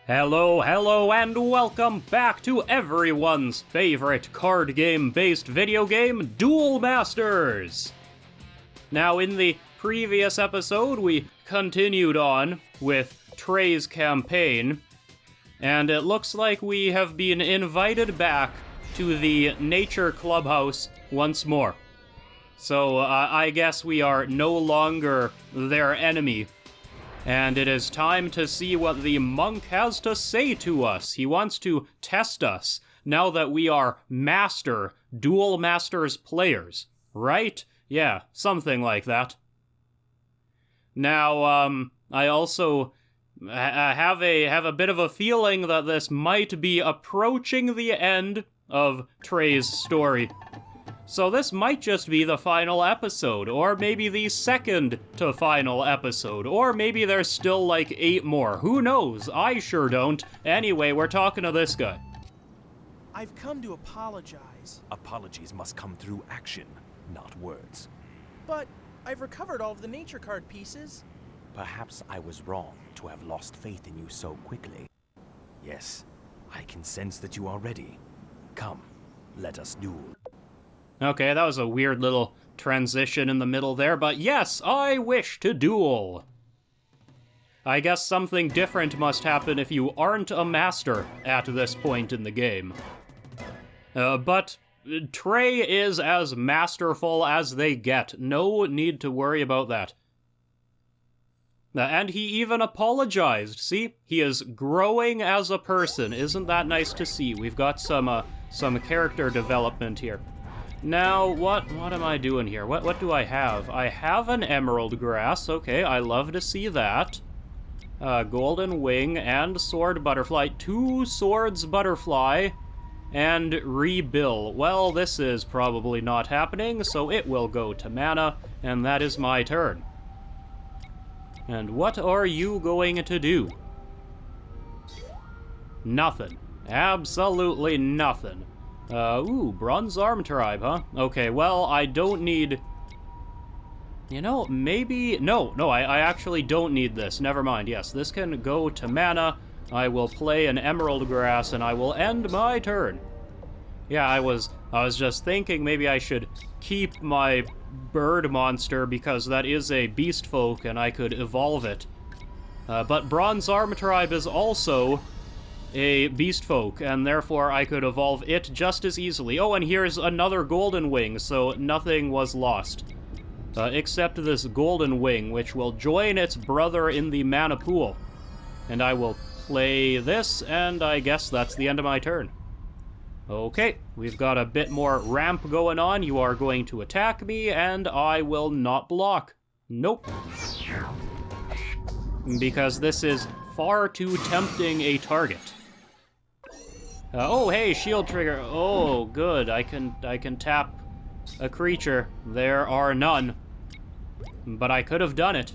Hello, and welcome back to everyone's favorite card game-based video game, Duel Masters! Now, in the previous episode, we continued on with Trey's campaign, and it looks like we have been invited back to the Nature Clubhouse once more. So, I guess we are no longer their enemy. And it is time to see what the monk has to say to us. He wants to test us, now that we are Duel Masters players, right? Yeah, something like that. Now, I also have a bit of a feeling that this might be approaching the end of Trey's story. So this might just be the final episode, or maybe the second to final episode, or maybe there's still like 8 more. Who knows? I sure don't. Anyway, we're talking to this guy. I've come to apologize. Apologies must come through action, not words. But I've recovered all of the nature card pieces. Perhaps I was wrong to have lost faith in you so quickly. Yes, I can sense that you are ready. Come, let us duel. Okay, that was a weird little transition in the middle there, but yes, I wish to duel. I guess something different must happen if you aren't a master at this point in the game. But Trey is as masterful as they get. No need to worry about that. And he even apologized. See? He is growing as a person. Isn't that nice to see? We've got some character development here. Now, what am I doing here? What do I have? I have an emerald grass. Okay, I love to see that. Golden wing and sword butterfly. 2 swords butterfly and rebill. Well, this is probably not happening, so it will go to mana, and that is my turn. And what are you going to do? Nothing. Absolutely nothing. Bronze Arm Tribe, huh? Okay, well, I don't need... You know, maybe... No, I actually don't need this. Never mind. Yes, this can go to mana. I will play an Emerald Grass, and I will end my turn. Yeah, I was just thinking maybe I should keep my bird monster, because that is a beast folk, and I could evolve it. But Bronze Arm Tribe is also a beast folk, and therefore I could evolve it just as easily. Oh, and here's another golden wing, so nothing was lost. Except this golden wing, which will join its brother in the mana pool. And I will play this, and I guess that's the end of my turn. Okay, we've got a bit more ramp going on. You are going to attack me, and I will not block. Nope. Because this is far too tempting a target. Oh, hey, shield trigger. Oh, good. I can tap a creature. There are none. But I could have done it.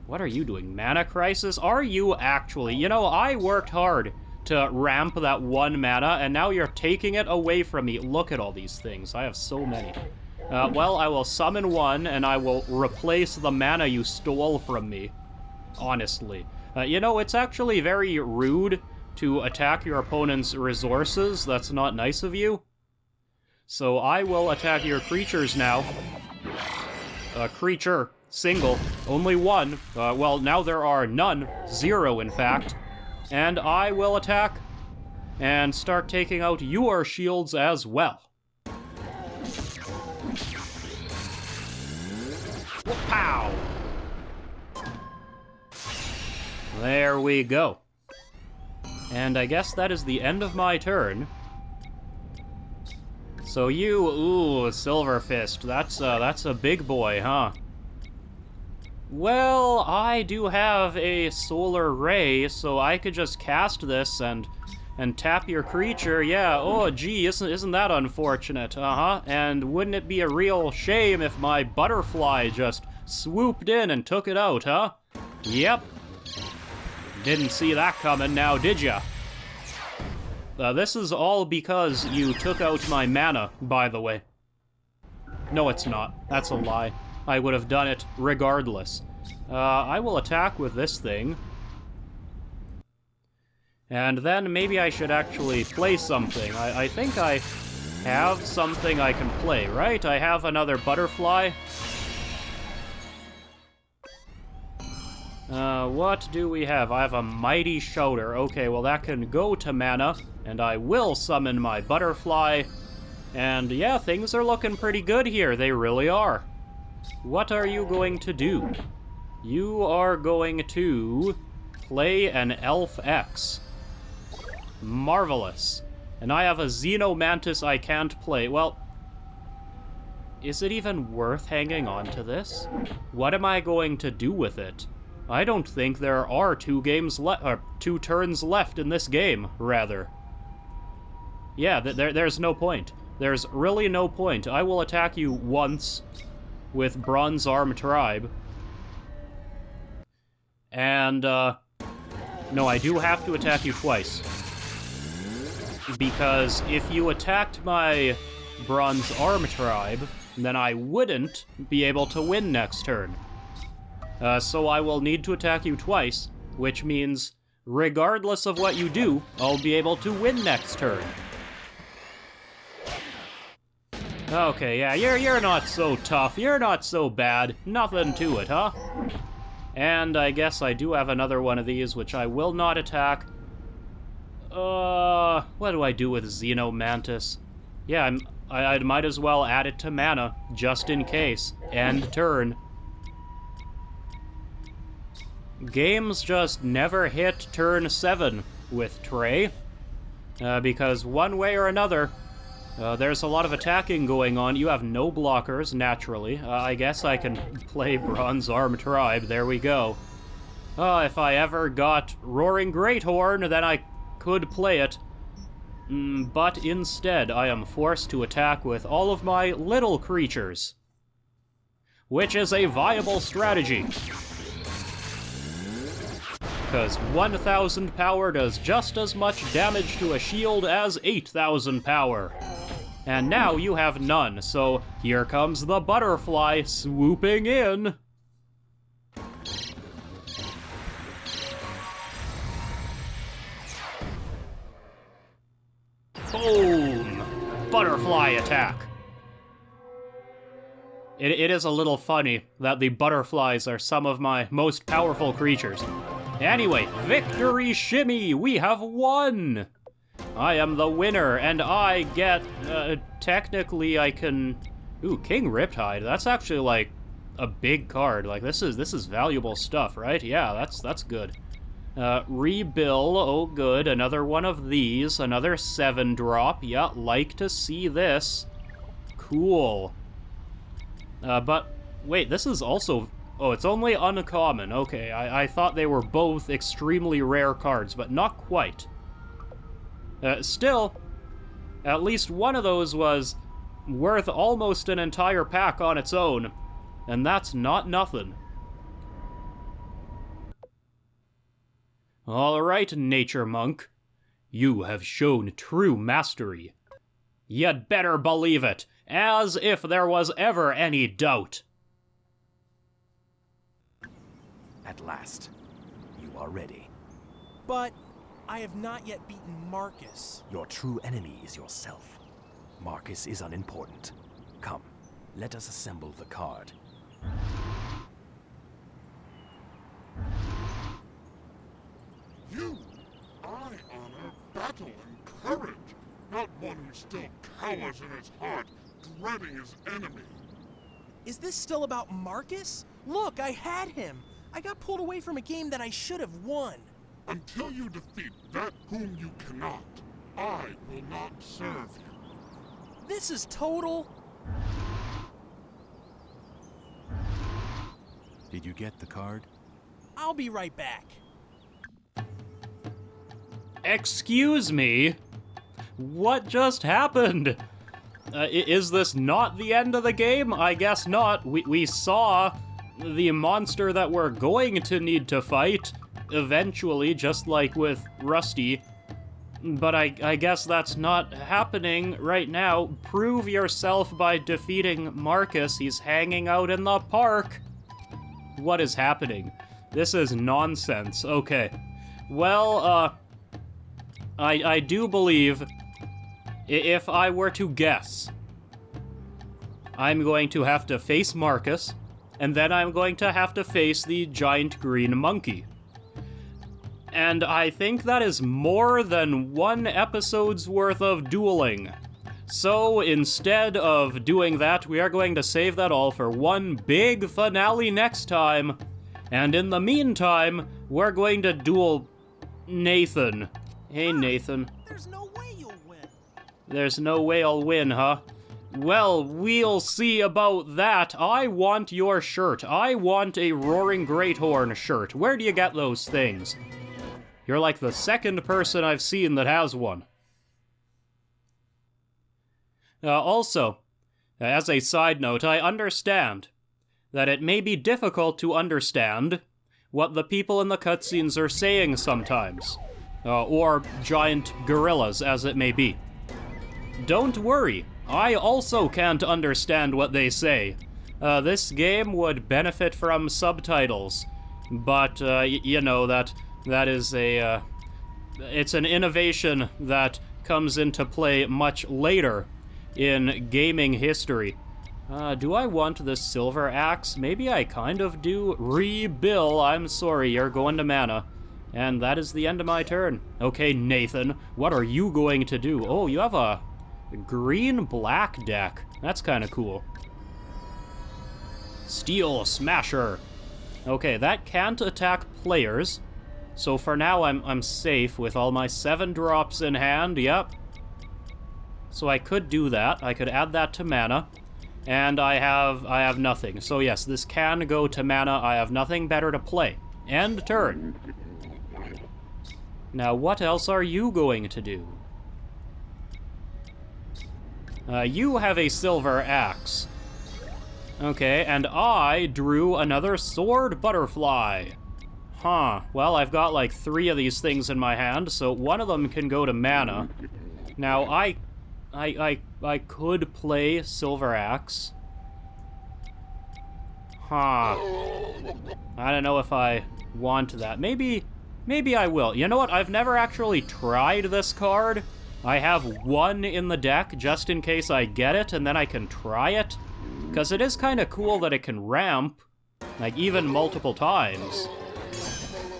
What are you doing? Mana Crisis? Are you actually? You know, I worked hard to ramp that 1 mana, and now you're taking it away from me. Look at all these things. I have so many. Well, I will summon 1, and I will replace the mana you stole from me. Honestly. You know, it's actually very rude to attack your opponent's resources. That's not nice of you. So I will attack your creatures now. Creature, single, only 1. Well, now there are none, 0 in fact. And I will attack and start taking out your shields as well. Pow! There we go. And I guess that is the end of my turn. So you, ooh, Silver Fist, that's a big boy, huh? Well, I do have a Solar Ray, so I could just cast this and tap your creature. Yeah, oh gee, isn't that unfortunate? And wouldn't it be a real shame if my butterfly just swooped in and took it out, huh? Yep. Didn't see that coming now, did ya? This is all because you took out my mana, by the way. No, it's not. That's a lie. I would have done it regardless. I will attack with this thing. And then maybe I should actually play something. I think I have something I can play, right? I have another butterfly. What do we have? I have a mighty shouter. Okay, well that can go to mana, and I will summon my butterfly. And yeah, things are looking pretty good here. They really are. What are you going to do? You are going to play an Elf X. Marvelous. And I have a Xenomantis I can't play. Well, is it even worth hanging on to this? What am I going to do with it? I don't think there are two turns left in this game, rather. Yeah, there's no point. There's really no point. I will attack you once with Bronze Arm Tribe. And, no, I do have to attack you twice. Because if you attacked my Bronze Arm Tribe, then I wouldn't be able to win next turn. So I will need to attack you twice, which means, regardless of what you do, I'll be able to win next turn. Okay, yeah, you're not so tough, you're not so bad, nothing to it, huh? And I guess I do have another one of these, which I will not attack. What do I do with Xenomantis? Yeah, I might as well add it to mana, just in case. End turn. Games just never hit turn 7 with Trey, because one way or another, there's a lot of attacking going on. You have no blockers, naturally. I guess I can play Bronze Arm Tribe, there we go. If I ever got Roaring Greathorn, then I could play it. But instead, I am forced to attack with all of my little creatures, which is a viable strategy. Because 1,000 power does just as much damage to a shield as 8,000 power. And now you have none, so here comes the butterfly swooping in. Boom! Butterfly attack. It is a little funny that the butterflies are some of my most powerful creatures. Anyway, victory shimmy! We have won! I am the winner, and I get, technically I can... Ooh, King Riptide, that's actually, like, a big card. Like, this is valuable stuff, right? Yeah, that's good. Rebill, oh good, another one of these, another 7-drop, yeah, like to see this. Cool. But, wait, this is also... Oh, it's only uncommon. Okay, I thought they were both extremely rare cards, but not quite. Still, at least one of those was worth almost an entire pack on its own, and that's not nothing. All right, Nature Monk. You have shown true mastery. You'd better believe it, as if there was ever any doubt. At last, you are ready. But I have not yet beaten Marcus. Your true enemy is yourself. Marcus is unimportant. Come, let us assemble the card. You! I honor battle and courage, not one who still cowers in his heart, dreading his enemy. Is this still about Marcus? Look, I had him. I got pulled away from a game that I should have won. Until you defeat that whom you cannot, I will not serve you. This is total... Did you get the card? I'll be right back. Excuse me? What just happened? Is this not the end of the game? I guess not. We saw the monster that we're going to need to fight eventually, just like with Rusty. But I guess that's not happening right now. Prove yourself by defeating Marcus. He's hanging out in the park. What is happening? This is nonsense. Okay. Well, I do believe, if I were to guess, I'm going to have to face Marcus, and then I'm going to have to face the giant green monkey. And I think that is more than one episode's worth of dueling. So instead of doing that, we are going to save that all for one big finale next time. And in the meantime, we're going to duel Nathan. Hey, Nathan. There's no way you'll win. There's no way I'll win, huh? Well, we'll see about that. I want your shirt. I want a Roaring Greathorn shirt. Where do you get those things? You're like the second person I've seen that has one. Also, as a side note, I understand that it may be difficult to understand what the people in the cutscenes are saying sometimes. Or giant gorillas, as it may be. Don't worry, I also can't understand what they say. This game would benefit from subtitles, but, you know, that is it's an innovation that comes into play much later in gaming history. Do I want this silver axe? Maybe I kind of do. Bill, I'm sorry, you're going to mana. And that is the end of my turn. Okay, Nathan, what are you going to do? Oh, you have a green-black deck. That's kind of cool. Steel Smasher. Okay, that can't attack players. So for now, I'm safe with all my 7 drops in hand, yep. So I could do that. I could add that to mana. And I have nothing. So yes, this can go to mana. I have nothing better to play. End turn. Now, what else are you going to do? You have a silver axe. Okay, and I drew another sword butterfly. Huh, well, I've got like 3 of these things in my hand, so one of them can go to mana. Now, I could play Silver Axe. Huh. I don't know if I want that. Maybe I will. You know what? I've never actually tried this card. I have 1 in the deck just in case I get it, and then I can try it. Because it is kind of cool that it can ramp, like, even multiple times.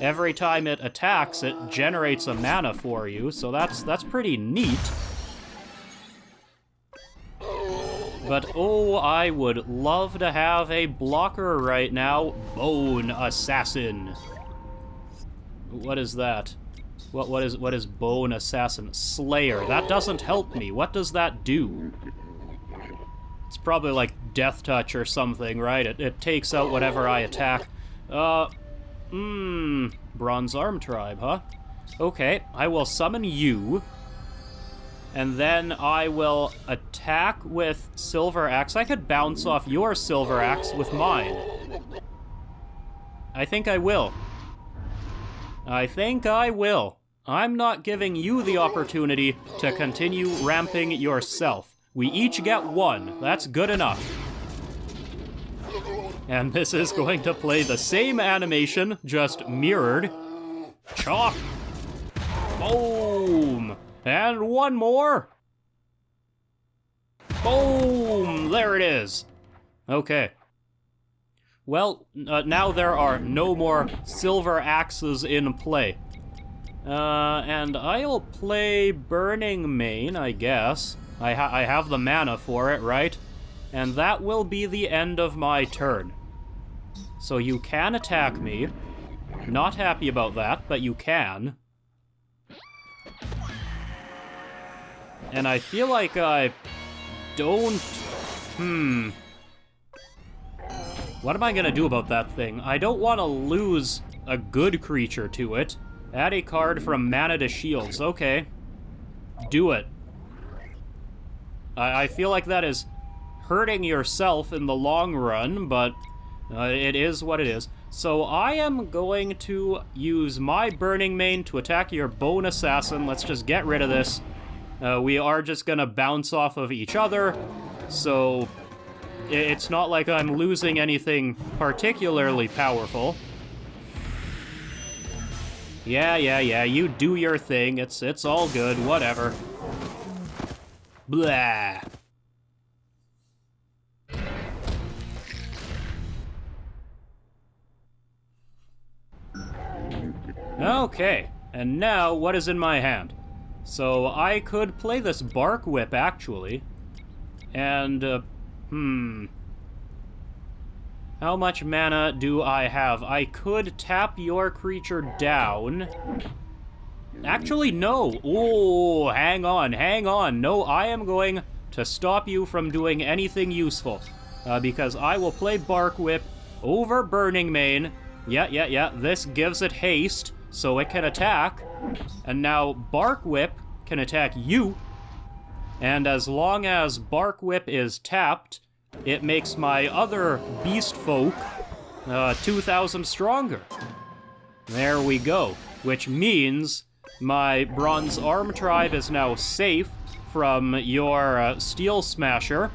Every time it attacks, it generates a mana for you, so that's pretty neat. But oh, I would love to have a blocker right now. Bone Assassin. What is that? What is Bone Assassin? Slayer. That doesn't help me. What does that do? It's probably like Death Touch or something, right? It takes out whatever I attack. Bronze Arm Tribe, huh? Okay, I will summon you. And then I will attack with Silver Axe. I could bounce off your Silver Axe with mine. I think I will. I think I will. I'm not giving you the opportunity to continue ramping yourself. We each get 1. That's good enough. And this is going to play the same animation, just mirrored. Chop! Boom! And 1 more! Boom! There it is! Okay. Well, now there are no more silver axes in play. And I'll play Burning Mane, I guess. I have the mana for it, right? And that will be the end of my turn. So you can attack me. Not happy about that, but you can. And I feel like I don't... What am I gonna do about that thing? I don't want to lose a good creature to it. Add a card from mana to shields. Okay. Do it. I feel like that is hurting yourself in the long run, but it is what it is. So I am going to use my Burning Mane to attack your Bone Assassin. Let's just get rid of this. We are just gonna bounce off of each other, so it's not like I'm losing anything particularly powerful. Yeah, you do your thing. It's all good, whatever. Blah. Okay, and now what is in my hand? So I could play this Bark Whip, actually. And, how much mana do I have? I could tap your creature down. Actually, no. Oh, hang on. No, I am going to stop you from doing anything useful. Because I will play Bark Whip over Burning Mane. Yeah. This gives it haste, so it can attack. And now Bark Whip can attack you. And as long as Bark Whip is tapped, it makes my other beast folk 2,000 stronger. There we go. Which means my Bronze Arm tribe is now safe from your Steel Smasher.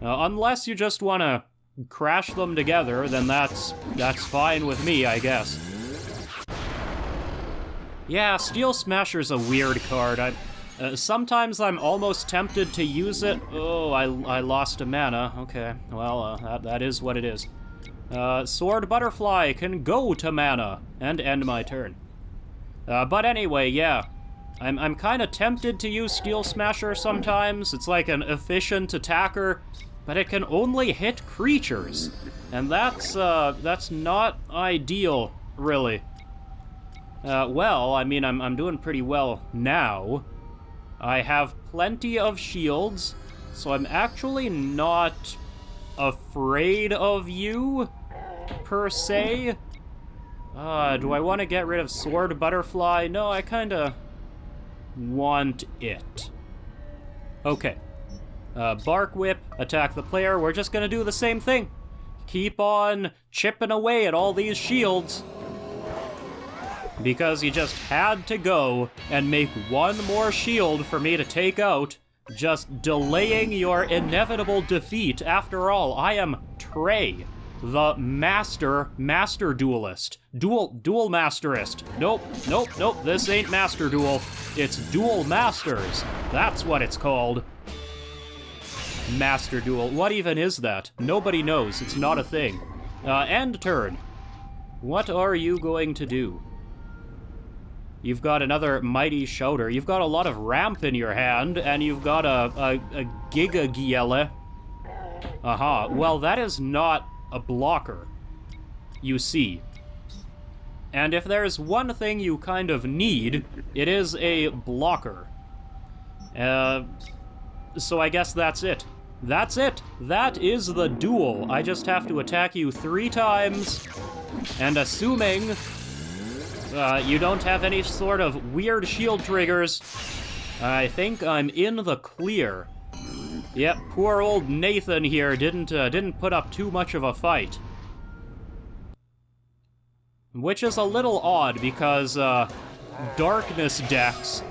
Unless you just want to crash them together, then that's fine with me, I guess. Yeah, Steel Smasher's a weird card. Sometimes I'm almost tempted to use it. Oh, I lost a mana. Okay, well, that is what it is. Sword Butterfly can go to mana and end my turn. But anyway, yeah. I'm kind of tempted to use Steel Smasher sometimes. It's like an efficient attacker, but it can only hit creatures. And that's not ideal, really. Well, I mean, I'm doing pretty well now. I have plenty of shields, so I'm actually not afraid of you, per se. Do I want to get rid of Sword Butterfly? No, I kinda want it. Okay. Bark Whip, attack the player. We're just gonna do the same thing. Keep on chipping away at all these shields. Because you just had to go and make one more shield for me to take out, just delaying your inevitable defeat. After all, I am Trey, the master duelist. Duel masterist. Nope, this ain't Master Duel. It's Duel Masters. That's what it's called. Master Duel. What even is that? Nobody knows. It's not a thing. End turn. What are you going to do? You've got another Mighty Shouter. You've got a lot of ramp in your hand, and you've got a Giga Giele. Aha. Well, that is not a blocker, you see. And if there's one thing you kind of need, it is a blocker. So I guess that's it. That's it. That is the duel. I just have to attack you 3 times, and assuming you don't have any sort of weird shield triggers, I think I'm in the clear. Yep, poor old Nathan here didn't put up too much of a fight. Which is a little odd because darkness decks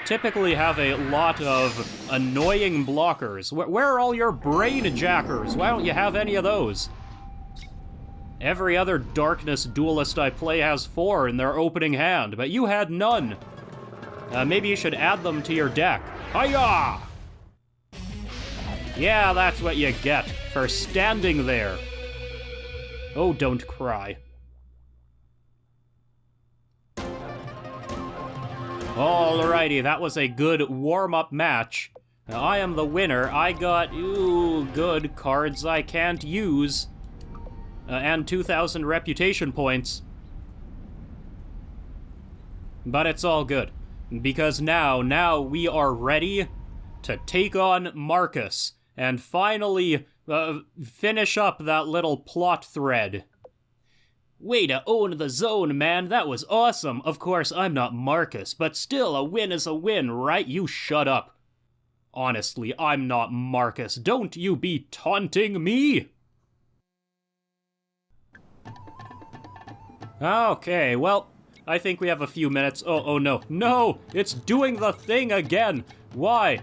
typically have a lot of annoying blockers. Where are all your brain jackers? Why don't you have any of those? Every other darkness duelist I play has 4 in their opening hand, but you had none. Maybe you should add them to your deck. Hiya! Yeah, that's what you get for standing there. Oh, don't cry. Alrighty, that was a good warm-up match. I am the winner. I got, good cards I can't use. And 2,000 reputation points. But it's all good, because now we are ready to take on Marcus, and finally finish up that little plot thread. Way to own the zone, man, that was awesome. Of course, I'm not Marcus, but still, a win is a win, right? You shut up. Honestly, I'm not Marcus. Don't you be taunting me! Okay, well, I think we have a few minutes. Oh no. No! It's doing the thing again! Why?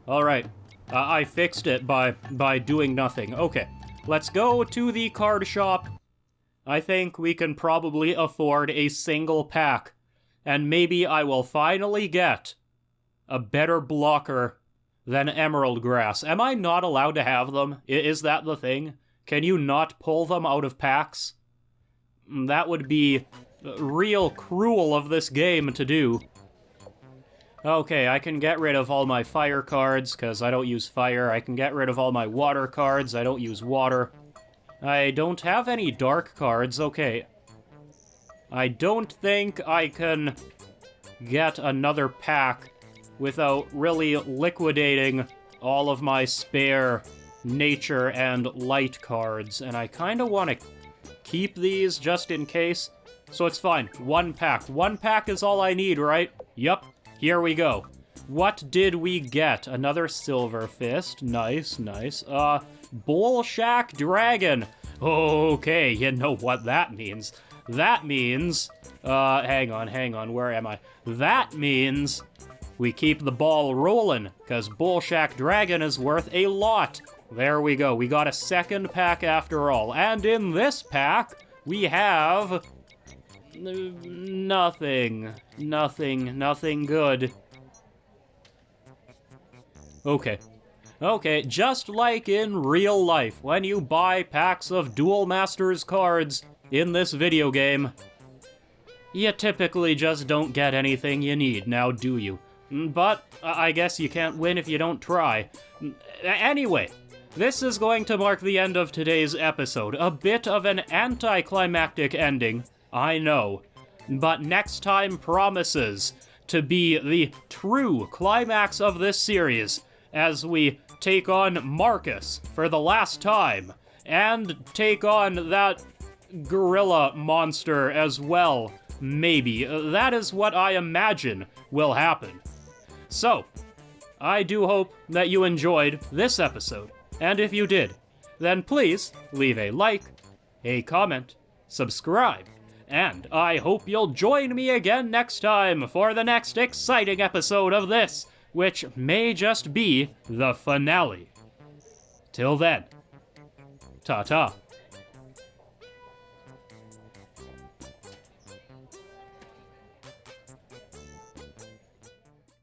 Alright. I fixed it by doing nothing. Okay. Let's go to the card shop. I think we can probably afford a single pack. And maybe I will finally get a better blocker than Emerald Grass. Am I not allowed to have them? Is that the thing? Can you not pull them out of packs? That would be real cruel of this game to do. Okay, I can get rid of all my fire cards, because I don't use fire. I can get rid of all my water cards. I don't use water. I don't have any dark cards. Okay. I don't think I can get another pack without really liquidating all of my spare nature and light cards. And I kind of want to keep these just in case. So it's fine. One pack. One pack is all I need, right? Yup. Here we go. What did we get? Another Silver Fist. Nice, nice. Bull Shack Dragon. Okay, you know what that means. That means... hang on, where am I? That means we keep the ball rolling, because Bull Shack Dragon is worth a lot. There we go. We got a second pack after all. And in this pack, we have... nothing good. Okay, just like in real life, when you buy packs of Duel Masters cards in this video game, you typically just don't get anything you need, now do you? But I guess you can't win if you don't try. Anyway, this is going to mark the end of today's episode. A bit of an anticlimactic ending, I know, but next time promises to be the true climax of this series as we take on Marcus for the last time and take on that gorilla monster as well, maybe. That is what I imagine will happen. So, I do hope that you enjoyed this episode, and if you did, then please leave a like, a comment, subscribe, and I hope you'll join me again next time for the next exciting episode of this, which may just be the finale. Till then, ta-ta.